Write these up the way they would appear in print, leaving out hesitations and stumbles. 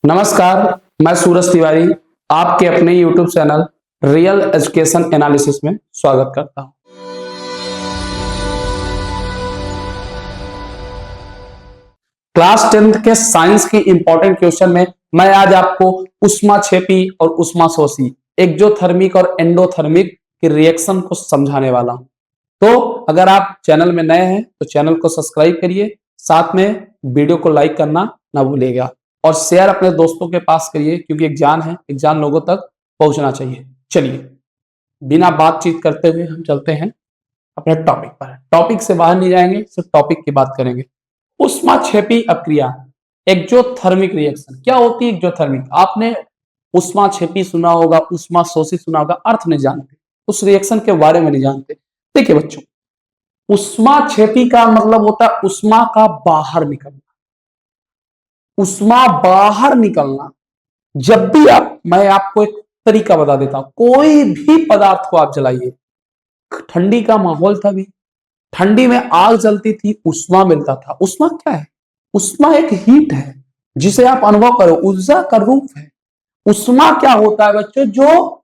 नमस्कार, मैं सूरज तिवारी आपके अपने YouTube channel real education analysis में स्वागत करता हूं। क्लास 10th के साइंस की इंपॉर्टेंट क्वेश्चन में मैं आज आपको उष्माक्षेपी और उष्माशोषी एक्जोथर्मिक और एंडोथर्मिक के रिएक्शन को समझाने वाला हूं। तो अगर आप चैनल में नए हैं तो चैनल को सब्सक्राइब करिए, साथ में वीडियो को लाइक करना ना भूलिएगा और शेयर अपने दोस्तों के पास करिए, क्योंकि एग्जाम है, एग्जाम लोगों तक पहुंचना चाहिए। चलिए बिना बातचीत करते हुए हम चलते हैं अपने टॉपिक पर। टॉपिक से बाहर नहीं जाएंगे, सिर्फ टॉपिक की बात करेंगे। उष्माक्षेपी अक्रिया एक्जोथर्मिक रिएक्शन क्या होती है? एक्जोथर्मिक आपने उष्माक्षेपी सुना होगा, उष्माशोषी सुना होगा, अर्थ नहीं जानते, उस रिएक्शन के बारे में नहीं जानते। देखिए बच्चों, उष्माक्षेपी का मतलब होता है उष्मा का बाहर निकलना। उष्मा बाहर निकलना जब भी मैं आपको एक तरीका बता देता हूं। कोई भी पदार्थ को आप जलाइए, ठंडी का माहौल था, भी ठंडी में आग जलती थी, उष्मा मिलता था। उष्मा क्या है? उष्मा एक हीट है जिसे आप अनुभव करो, ऊर्जा का रूप है। उष्मा क्या होता है बच्चों? जो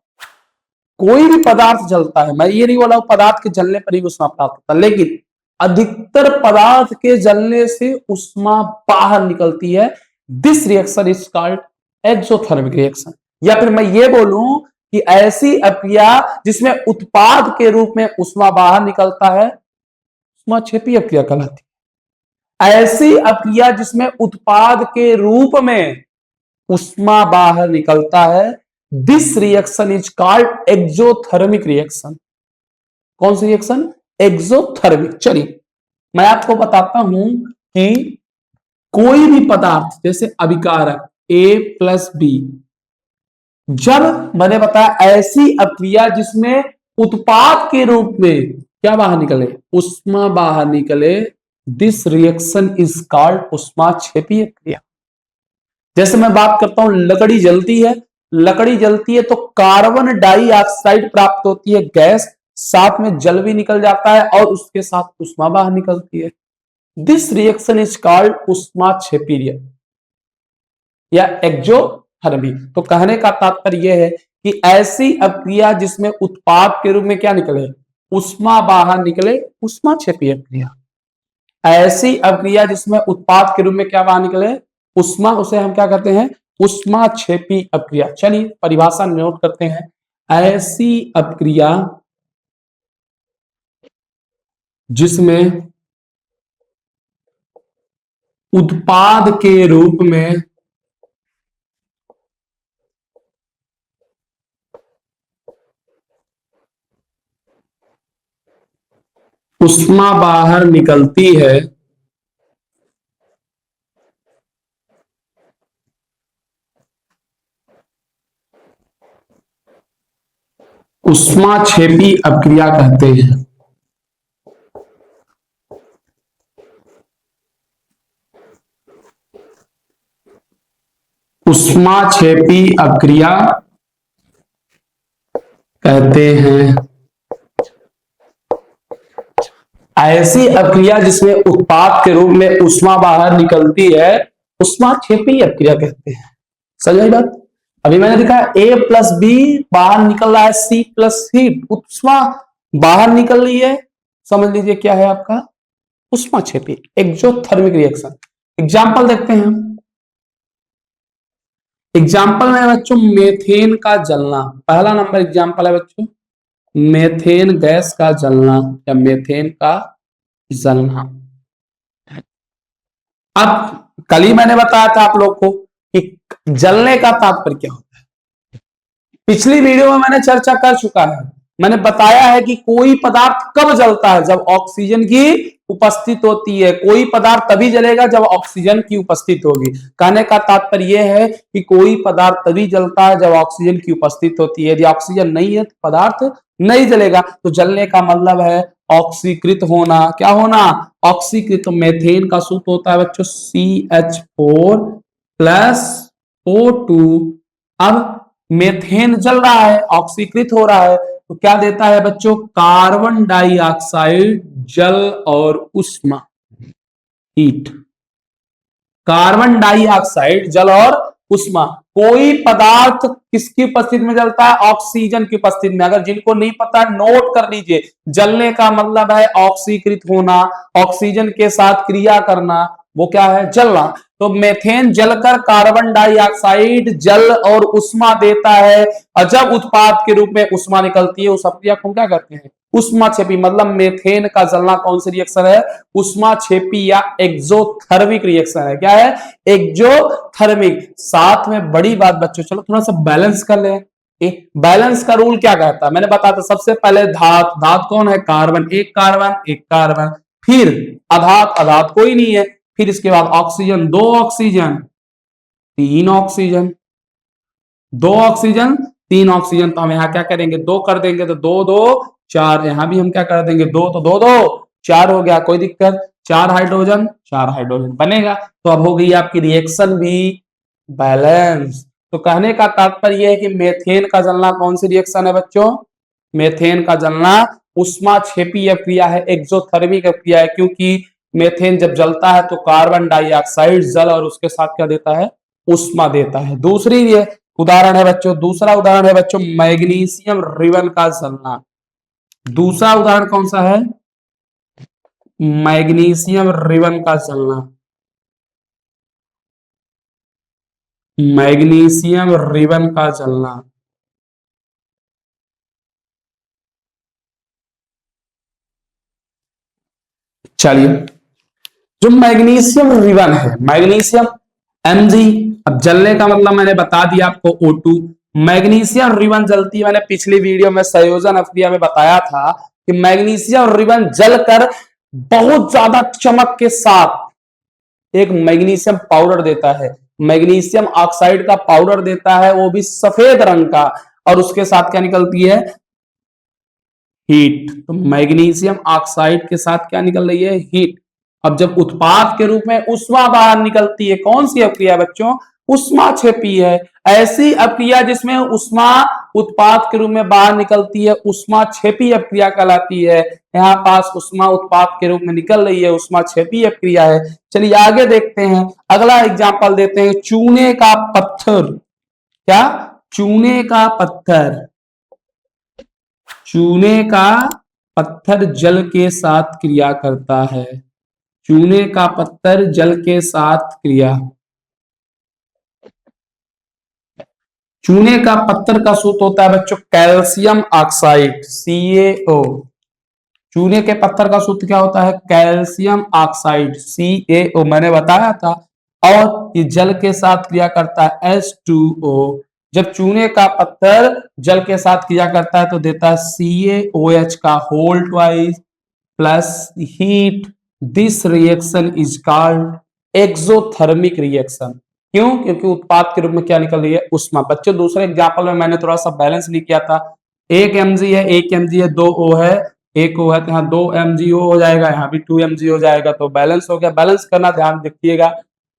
कोई भी पदार्थ जलता है, मैं ये नहीं बोला पदार्थ के जलने पर ही उष्मा प्राप्त होता, लेकिन अधिकतर पदार्थ के जलने से उष्मा बाहर निकलती है। This reaction is called exothermic reaction. या फिर मैं ये बोलूं कि ऐसी अक्रिया जिसमें उत्पाद के रूप में उष्मा बाहर निकलता है, उष्माक्षेपी अक्रिया कहलाती है। ऐसी अक्रिया जिसमें उत्पाद के रूप में उष्मा बाहर निकलता है, this reaction is called exothermic reaction. कौन सी रिएक्शन? एक्सोथर्मिक। चलिए मैं आपको बताता हूं कि कोई भी पदार्थ जैसे अभिकारक A+B, जब मैंने बताया ऐसी अक्रिया जिसमें उत्पाद के रूप में क्या बाहर निकले? उष्मा बाहर निकले, दिस रिएक्शन इज कॉल्ड उष्माक्षेपी अक्रिया। जैसे मैं बात करता हूं, लकड़ी जलती है, लकड़ी जलती है तो कार्बन डाइऑक्साइड प्राप्त होती है, गैस, साथ में जल भी निकल जाता है और उसके साथ उष्मा बाहर निकलती है। दिस रिएक्शन इज कॉल्ड उष्माक्षेपी या एक्सोथर्मिक। तो कहने का तात्पर्य यह है कि ऐसी अक्रिया जिसमें उत्पाद के रूप में क्या निकले? उष्मा बाहर निकले, उष्माक्षेपी अक्रिया। ऐसी अक्रिया जिसमें उत्पाद के रूप में क्या बाहर निकले? उष्मा, उसे हम क्या कहते हैं? उष्माक्षेपी अक्रिया। चलिए परिभाषा नोट करते हैं। ऐसी अक्रिया जिसमें उत्पाद के रूप में उष्मा बाहर निकलती है, उष्माक्षेपी अक्रिया कहते हैं। उष्माक्षेपी अक्रिया कहते हैं ऐसी अक्रिया जिसमें उत्पाद के रूप में उष्मा बाहर निकलती है, उष्माक्षेपी अक्रिया कहते हैं। समझ आई बात? अभी मैंने दिखाया A+B बाहर निकल रहा है, C+C उष्मा बाहर निकल रही है, समझ लीजिए क्या है आपका? उष्माक्षेपी एक्सोथर्मिक रिएक्शन। एग्जाम्पल देखते हैं हम। एग्जाम्पल में बच्चों मेथेन का जलना, पहला नंबर एग्जाम्पल है बच्चों, मेथेन गैस का जलना या मेथेन का जलना। अब कल ही मैंने बताया था आप लोग को कि जलने का तात्पर्य क्या होता है। पिछली वीडियो में मैंने चर्चा कर चुका है। मैंने बताया है कि कोई पदार्थ कब जलता है? जब ऑक्सीजन की उपस्थित होती है। कोई पदार्थ तभी जलेगा जब ऑक्सीजन की उपस्थित होगी। कहने का तात्पर्य यह है कि कोई पदार्थ तभी जलता है जब ऑक्सीजन की उपस्थित होती है। यदि ऑक्सीजन नहीं है तो पदार्थ नहीं जलेगा। तो जलने का मतलब है ऑक्सीकृत होना। क्या होना? ऑक्सीकृत। मेथेन का सूत्र होता है बच्चों CH4+O2। अब मेथेन जल रहा है, ऑक्सीकृत हो रहा है, तो क्या देता है बच्चों? कार्बन डाइऑक्साइड, जल और उष्मा, हीट। कार्बन डाइऑक्साइड, जल और उष्मा। कोई पदार्थ किसकी उपस्थिति में जलता है? ऑक्सीजन की उपस्थिति में। अगर जिनको नहीं पता नोट कर लीजिए, जलने का मतलब है ऑक्सीकृत होना, ऑक्सीजन के साथ क्रिया करना, वो क्या है? जलना। तो मेथेन जलकर कार्बन डाइऑक्साइड जल और उष्मा देता है, और जब उत्पाद के रूप में उष्मा निकलती है उस अभिक्रिया को क्या कहते हैं? उष्माक्षेपी। मतलब मेथेन का जलना कौन सी रिएक्शन है? उष्माक्षेपी या एक्सोथर्मिक रिएक्शन है। क्या है? एक्सोथर्मिक। साथ में बड़ी बात बच्चों, चलो थोड़ा सा बैलेंस कर ले। बैलेंस का रूल क्या कहता है? मैंने बताया था सबसे पहले धात। धात कौन है? कार्बन। एक कार्बन, एक कार्बन। फिर अधात। अधात कोई नहीं है। फिर इसके बाद ऑक्सीजन, दो ऑक्सीजन, तीन ऑक्सीजन, दो ऑक्सीजन, तीन ऑक्सीजन। तो हम यहाँ क्या करेंगे? दो कर देंगे तो दो दो चार। यहां भी हम क्या कर देंगे? दो, तो दो दो चार हो गया, कोई दिक्कत? चार हाइड्रोजन, चार हाइड्रोजन बनेगा। तो अब हो गई आपकी रिएक्शन भी बैलेंस। तो कहने का तात्पर्य है कि मेथेन का जलना कौन सी रिएक्शन है बच्चों? मेथेन का जलना उष्माक्षेपी अभिक्रिया है, एक्सोथर्मिक अभिक्रिया है। क्योंकि मेथेन जब जलता है तो कार्बन डाइऑक्साइड जल और उसके साथ क्या देता है? उष्मा देता है। दूसरी ये उदाहरण है बच्चों, दूसरा उदाहरण है बच्चों मैग्नीशियम रिबन का जलना। दूसरा उदाहरण कौन सा है? मैग्नीशियम रिबन का जलना। मैग्नीशियम रिबन का जलना। चलिए, जो मैग्नीशियम रिबन है, मैग्नीशियम Mg। अब जलने का मतलब मैंने बता दिया आपको O2। मैग्नीशियम रिबन जलती है। मैंने पिछली वीडियो में संयोजन अभिक्रिया में बताया था कि मैग्नीशियम रिबन जलकर बहुत ज्यादा चमक के साथ एक मैग्नीशियम पाउडर देता है, मैग्नीशियम ऑक्साइड का पाउडर देता है, वो भी सफेद रंग का। और उसके साथ क्या निकलती है? हीट। तो मैग्नीशियम ऑक्साइड के साथ क्या निकल रही है? हीट। अब जब उत्पाद के रूप में उष्मा बाहर निकलती है, कौन सी अभिक्रिया बच्चों? उष्माक्षेपी है। ऐसी अभिक्रिया जिसमें उष्मा उत्पाद के रूप में बाहर निकलती है उष्माक्षेपी अभिक्रिया कहलाती है। यहाँ पास उष्मा उत्पाद के रूप में निकल रही है, उष्माक्षेपी अभिक्रिया है। चलिए आगे देखते हैं, अगला एग्जाम्पल देते हैं। चूने का पत्थर। क्या? चूने का पत्थर। चूने का पत्थर जल के साथ क्रिया करता है। चूने का पत्थर जल के साथ क्रिया। चूने का पत्थर का सूत्र होता है बच्चों कैल्शियम ऑक्साइड, CaO। चूने के पत्थर का सूत्र क्या होता है? Calcium oxide, CaO। मैंने बताया था। और ये जल के साथ क्रिया करता है, H2O। जब चूने का पत्थर जल के साथ क्रिया करता है तो देता है CaOH का whole twice plus heat. This reaction is called exothermic reaction. क्यों? क्योंकि उत्पाद के रूप में क्या निकल रही है? उष्मा। बच्चों दूसरे एग्जाम्पल में मैंने थोड़ा सा बैलेंस नहीं किया था। एक Mg है, एक Mg है, दो O है, एक O है, तो यहाँ दो MgO हो जाएगा, यहाँ भी 2 Mg हो जाएगा, तो बैलेंस हो गया। बैलेंस करना ध्यान रखिएगा।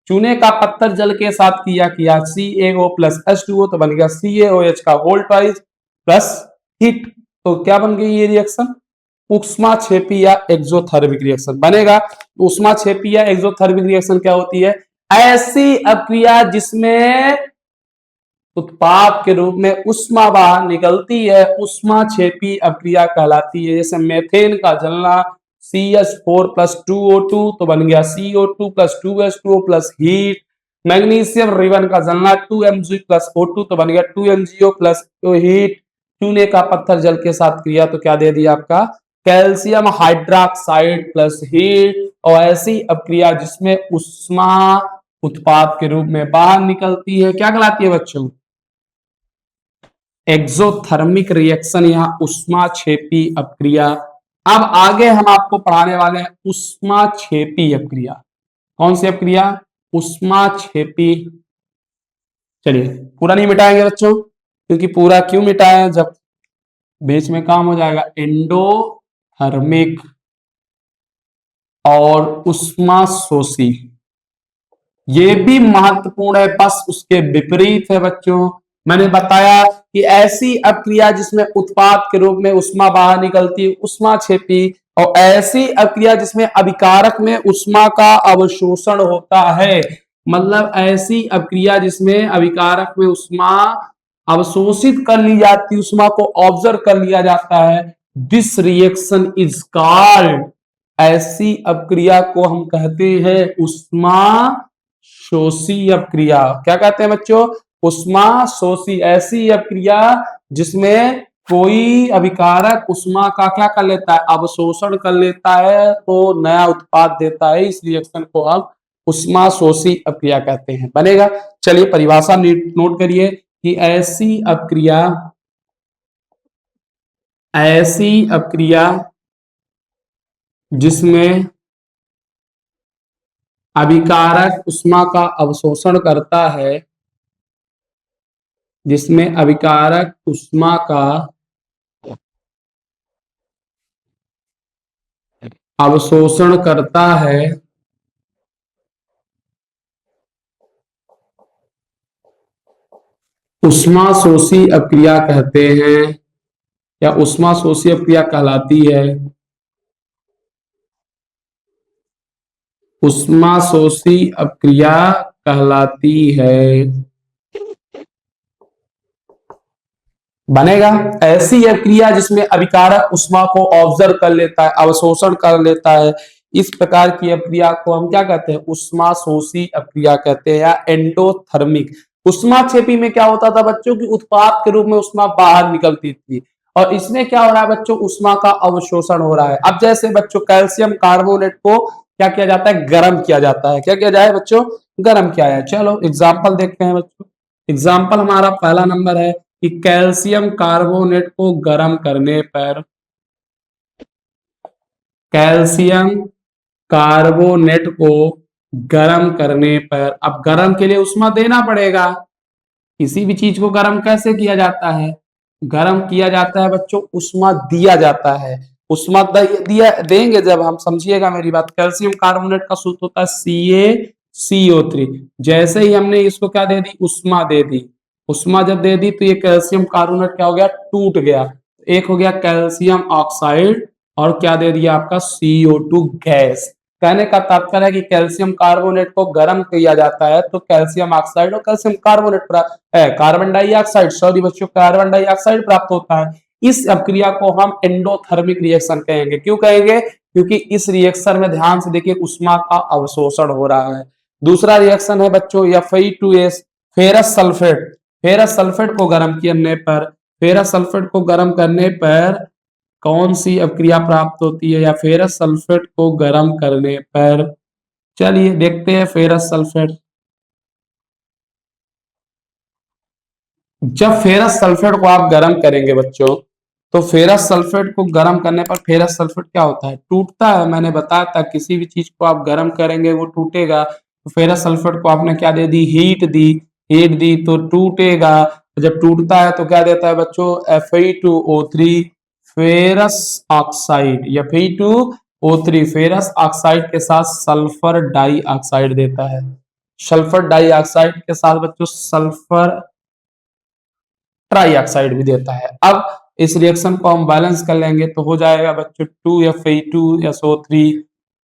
चूने का पत्थर जल के साथ किया CaO प्लस H2O, तो बन गया CaOH का होल ट्वाइस प्लस हीट। तो क्या बन गई ये रिएक्शन? उष्माक्षेपी या एक्सोथर्मिक रिएक्शन बनेगा। उष्माक्षेपी या एक्सोथर्मिक रिएक्शन क्या होती है? ऐसी अभिक्रिया जिसमें उत्पाद के रूप में उष्मा बाहर निकलती है, उष्माक्षेपी अभिक्रिया कहलाती है। जैसे मेथेन का जलना CH4 प्लस 2O2, तो बन गया CO2 plus 2H2O plus heat. Magnesium ribbon का जलना 2Mg प्लस O2, तो बन गया 2MgO प्लस हीट। चूने का पत्थर जल के साथ क्रिया तो क्या दे दिया आपका? Calcium hydroxide plus heat. और ऐसी अभिक्रिया जिसमें उष्मा उत्पाद के रूप में बाहर निकलती है क्या कहलाती है बच्चों? एक्सोथर्मिक रिएक्शन, यहाँ उष्माक्षेपी अभिक्रिया। अब आगे हम आपको पढ़ाने वाले हैं उष्माक्षेपी अभिक्रिया। कौन सी अभिक्रिया? उष्माक्षेपी। चलिए पूरा नहीं मिटाएंगे बच्चों, क्योंकि पूरा क्यों मिटाएं जब बीच में काम हो जाएगा। एंडोथर्मिक और उष्माशोषी, ये भी महत्वपूर्ण है, बस उसके विपरीत है बच्चों। मैंने बताया कि ऐसी अभिक्रिया जिसमें उत्पाद के रूप में उष्मा बाहर निकलती है उष्माक्षेपी, और ऐसी अभिक्रिया जिसमें अभिकारक में उष्मा का अवशोषण होता है मतलब ऐसी अपक्रिया जिसमें अभिकारक में उष्मा अवशोषित कर ली जाती, उष्मा को ऑब्जर्व कर लिया जाता है, दिस रिएक्शन इज कॉल्ड, ऐसी अपक्रिया को हम कहते हैं उष्मा शोषी अपक्रिया। क्या कहते हैं बच्चों? उष्मा शोषी, ऐसी अपक्रिया जिसमें कोई अभिकारक उष्मा का क्या कर लेता है? अवशोषण कर लेता है, तो नया उत्पाद देता है। इस रिएक्शन को हम उष्मा शोषी अपक्रिया कहते हैं। बनेगा। चलिए परिभाषा नोट करिए कि ऐसी अपक्रिया जिसमें अभिकारक उष्मा का अवशोषण करता है, जिसमें अभिकारक उष्मा का अवशोषण करता है, उष्मा शोषी अपक्रिया कहते हैं, या उष्मा शोषी अपक्रिया कहलाती है। उष्मा शोषी अपक्रिया कहलाती है। बनेगा। ऐसी अपक्रिया जिसमें अभिकारक उष्मा को ऑब्जर्व कर लेता है, अवशोषण कर लेता है, इस प्रकार की अपक्रिया को हम क्या कहते हैं? उष्मा शोषी अपक्रिया कहते हैं, या एंडोथर्मिक। उष्माक्षेपी में क्या होता था बच्चों की उत्पाद के रूप में उष्मा बाहर निकलती थी, और इसमें क्या हो रहा है बच्चों? उष्मा का अवशोषण हो रहा है। अब जैसे बच्चों कैल्शियम कार्बोनेट को क्या किया जाता है? गर्म किया जाता है। क्या किया जाए बच्चों? गर्म किया जाए। चलो एग्जाम्पल देखते हैं बच्चों। एग्जाम्पल हमारा पहला नंबर है कि कैल्शियम कार्बोनेट को गर्म करने पर, कैल्शियम कार्बोनेट को गर्म करने पर, अब गर्म के लिए उष्मा देना पड़ेगा। किसी भी चीज को गर्म कैसे किया जाता है? गर्म किया जाता है बच्चों, उष्मा दिया जाता है। उष्मा दिया देंगे जब हम, समझिएगा मेरी बात। कैल्शियम कार्बोनेट का सूत्र होता है CaCO3। जैसे ही हमने इसको क्या दे दी? उष्मा दे दी। उष्मा जब दे दी तो ये कैल्शियम कार्बोनेट क्या हो गया? टूट गया। एक हो गया कैल्शियम ऑक्साइड, और क्या दे दिया आपका? CO2 gas. कहने का तात्पर्य है कि कैल्शियम कार्बोनेट को गर्म किया जाता है तो कैल्शियम ऑक्साइड और calcium carbonate carbon dioxide, sorry बच्चों, कार्बन डाइऑक्साइड प्राप्त होता है। इस अपक्रिया को हम एंडोथर्मिक रिएक्शन कहेंगे। क्यों कहेंगे? क्योंकि इस रिएक्शन में ध्यान से देखिए उष्मा का अवशोषण हो रहा है। दूसरा रिएक्शन है बच्चों Fe2S, ferrous sulphate. Ferrous sulphate को गर्म करने पर, फेरस सल्फेट को गर्म करने पर कौन सी अपक्रिया प्राप्त होती है? या फेरस सल्फेट को गर्म करने पर, चलिए देखते हैं फेरस सल्फेट। जब फेरस सल्फेट को आप गर्म करेंगे बच्चों, तो फेरस सल्फेट को गर्म करने पर फेरस सल्फेट क्या होता है? टूटता है। मैंने बताया था किसी भी चीज को आप गर्म करेंगे वो टूटेगा। तो फेरस सल्फेट को आपने क्या दे दी? हीट दी तो टूटेगा। जब टूटता है तो क्या देता है बच्चों? Fe2O3 फेरस ऑक्साइड, या Fe2O3 फेरस ऑक्साइड के साथ सल्फर डाइऑक्साइड देता है। सल्फर डाइऑक्साइड के साथ बच्चों सल्फर ट्राइऑक्साइड भी देता है। अब इस रिएक्शन को हम बैलेंस कर लेंगे तो हो जाएगा बच्चों 2Fe2SO3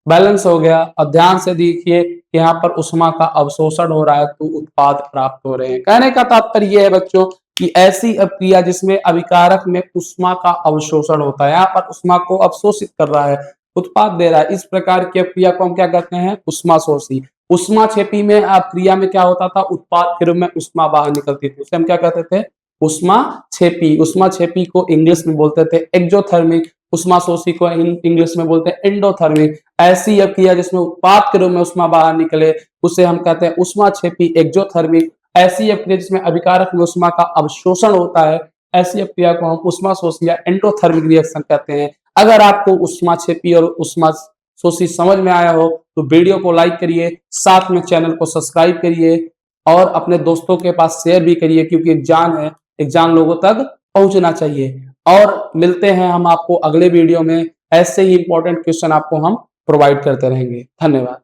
बैलेंस हो गया। और ध्यान से देखिए यहाँ पर उष्मा का अवशोषण हो रहा है तो उत्पाद प्राप्त हो रहे हैं। कहने का तात्पर्य यह है बच्चों कि ऐसी अपक्रिया जिसमें अभिकारक में उष्मा का अवशोषण होता है, यहाँ पर उष्मा को अवशोषित कर रहा है, उत्पाद दे रहा है, इस प्रकार की अपक्रिया को हम क्या कहते हैं? उष्मा शोषी। उष्मा छेपी में अपक्रिया में क्या होता था? उत्पाद के रूप में उष्मा बाहर निकलती थी, उसे हम क्या कहते थे? उष्मा छेपी। उष्मा छेपी को इंग्लिश में बोलते थे एक्जोथर्मिक, उष्मा शोषी को इंग्लिश में बोलते हैं एंडोथर्मिक। ऐसी अपक्रिया जिसमें उत्पाद के रूप में उष्मा बाहर निकले उसे हम कहते हैं उष्मा छेपी, एक्जोथर्मिक। ऐसी अपक्रिया जिसमें अभिकारक में उष्मा का अवशोषण होता है, ऐसी अपक्रिया को हम उष्मा शोषी या एंडोथर्मिक रिएक्शन कहते हैं। अगर आपको उष्मा छेपी और उष्मा शोषी समझ में आया हो तो वीडियो को लाइक करिए, साथ में चैनल को सब्सक्राइब करिए और अपने दोस्तों के पास शेयर भी करिए, क्योंकि एग्जाम है, एग्जाम लोगों तक पहुंचना चाहिए। और मिलते हैं हम आपको अगले वीडियो में, ऐसे ही इंपॉर्टेंट क्वेश्चन आपको हम प्रोवाइड करते रहेंगे। धन्यवाद।